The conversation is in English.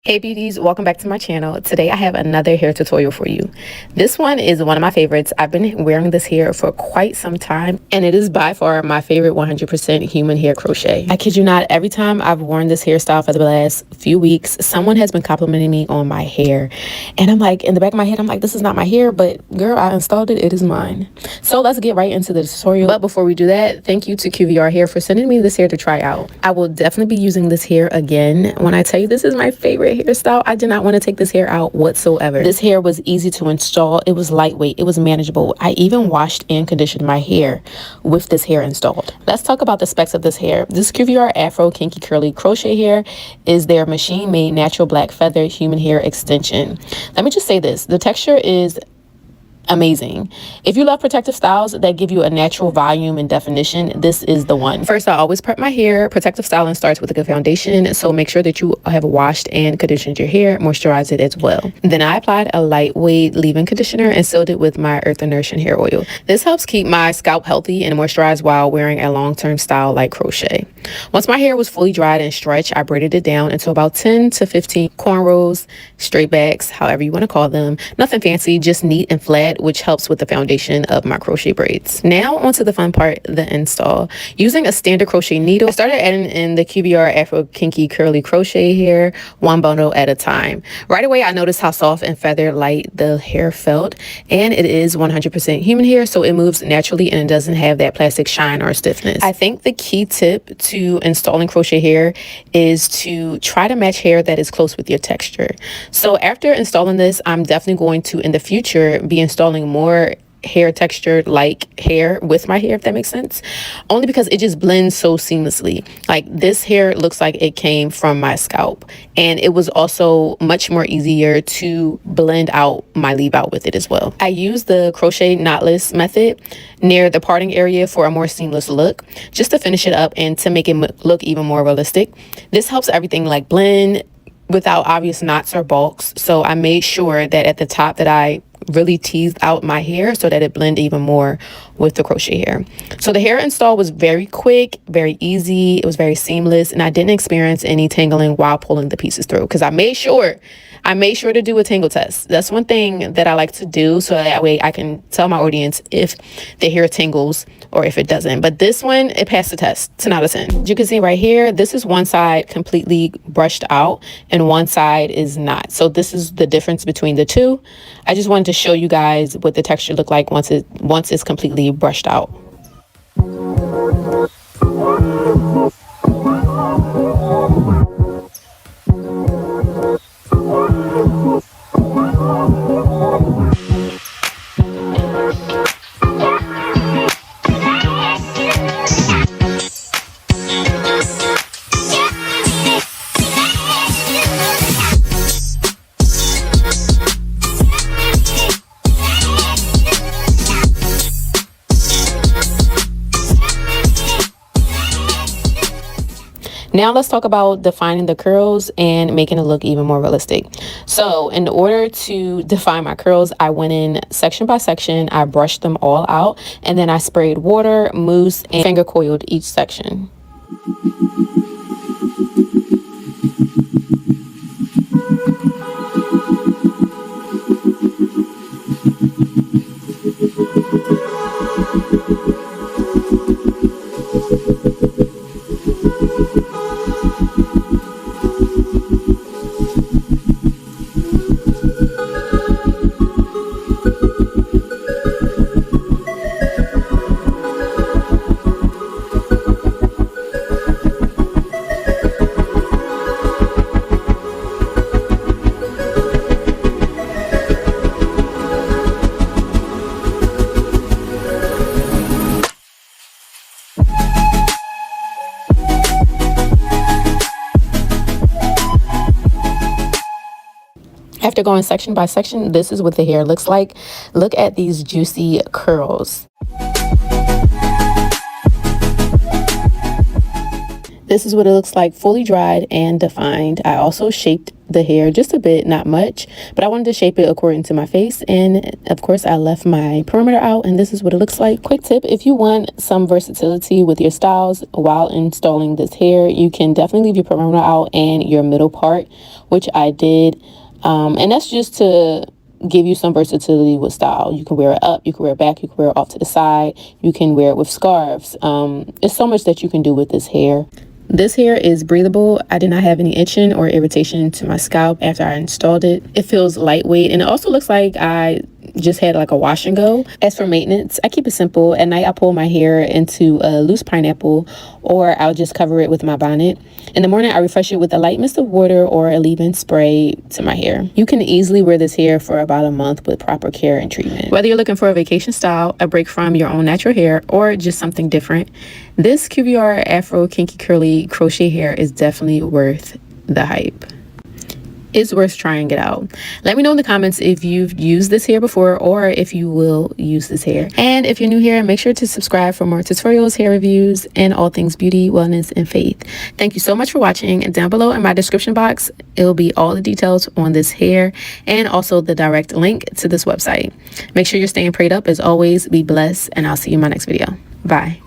Hey beauties, welcome back to my channel. Today I have another hair tutorial for you. This one is one of my favorites. I've been wearing this hair for quite some time and it is by far my favorite 100% human hair crochet. I kid you not, every time I've worn this hairstyle for the last few weeks, someone has been complimenting me on my hair. And I'm like, in the back of my head, I'm like, this is not my hair, but girl, I installed it, it is mine. So let's get right into the tutorial. But before we do that, thank you to QVR Hair for sending me this hair to try out. I will definitely be using this hair again. When I tell you this is my favorite hairstyle, I did not want to take this hair out whatsoever. This hair was easy to install. It was lightweight. It was manageable. I even washed and conditioned my hair with this hair installed. Let's talk about the specs of this hair. This QVR Afro Kinky Curly Crochet hair is their machine-made natural black feather human hair extension. Let me just say this. The texture is amazing. If you love protective styles that give you a natural volume and definition, this is the one. First, I always prep my hair. Protective styling starts with a good foundation, so make sure that you have washed and conditioned your hair, moisturize it as well. Then I applied a lightweight leave-in conditioner and sealed it with my Earth and Nourishing hair oil. This helps keep my scalp healthy and moisturized while wearing a long-term style like crochet. Once my hair was fully dried and stretched, I braided it down into about 10 to 15 cornrows, straight backs, however you want to call them. Nothing fancy, just neat and flat, which helps with the foundation of my crochet braids. Now onto the fun part, the install. Using a standard crochet needle, I started adding in the QVR Afro Kinky Curly Crochet hair, one bundle at a time. Right away, I noticed how soft and feather light the hair felt, and it is 100% human hair, so it moves naturally and it doesn't have that plastic shine or stiffness. I think the key tip to installing crochet hair is to try to match hair that is close with your texture. So after installing this, I'm definitely going to, in the future, be installing more hair textured like hair with my hair, if that makes sense, only because it just blends so seamlessly. Like this hair looks like it came from my scalp, and it was also much more easier to blend out my leave out with it as well. I use the crochet knotless method near the parting area for a more seamless look, just to finish it up and to make it look even more realistic. This helps everything like blend without obvious knots or bulks. So I made sure that at the top that I really teased out my hair so that it blended even more with the crochet hair. So the hair install was very quick, very easy. It was very seamless, and I didn't experience any tangling while pulling the pieces through because I made sure to do a tangle test. That's one thing that I like to do, so that way I can tell my audience if the hair tangles or if it doesn't. But this one, it passed the test, 10 out of 10. You can see right here, this is one side completely brushed out and one side is not. So this is the difference between the two. I just wanted to show you guys what the texture looked like once it's completely brushed out. Now let's talk about defining the curls and making it look even more realistic. So in order to define my curls, I went in section by section. I brushed them all out, and then I sprayed water, mousse, and finger coiled each section. After going section by section, this is what the hair looks like. Look at these juicy curls. This is what it looks like fully dried and defined. I also shaped the hair just a bit, not much, but I wanted to shape it according to my face, and of course I left my perimeter out, and this is what it looks like. Quick tip: if you want some versatility with your styles while installing this hair, you can definitely leave your perimeter out and your middle part, which I did, and that's just to give you some versatility with style. You can wear it up, you can wear it back, you can wear it off to the side, you can wear it with scarves. There's so much that you can do with this hair. This hair is breathable. I did not have any itching or irritation to my scalp after I installed it. It feels lightweight, and it also looks like I just had like a wash and go. As for maintenance, I keep it simple. At night I pull my hair into a loose pineapple, or I'll just cover it with my bonnet. In the morning I refresh it with a light mist of water or a leave-in spray to my hair. You can easily wear this hair for about a month with proper care and treatment. Whether you're looking for a vacation style, a break from your own natural hair, or just something different, this QVR Afro Kinky Curly Crochet hair is definitely worth the hype. It's worth trying it out. Let me know in the comments if you've used this hair before, or if you will use this hair. And if you're new here, make sure to subscribe for more tutorials, hair reviews, and all things beauty, wellness, and faith. Thank you so much for watching. And down below in my description box, it'll be all the details on this hair and also the direct link to this website. Make sure you're staying prayed up as always. Be blessed, and I'll see you in my next video. Bye.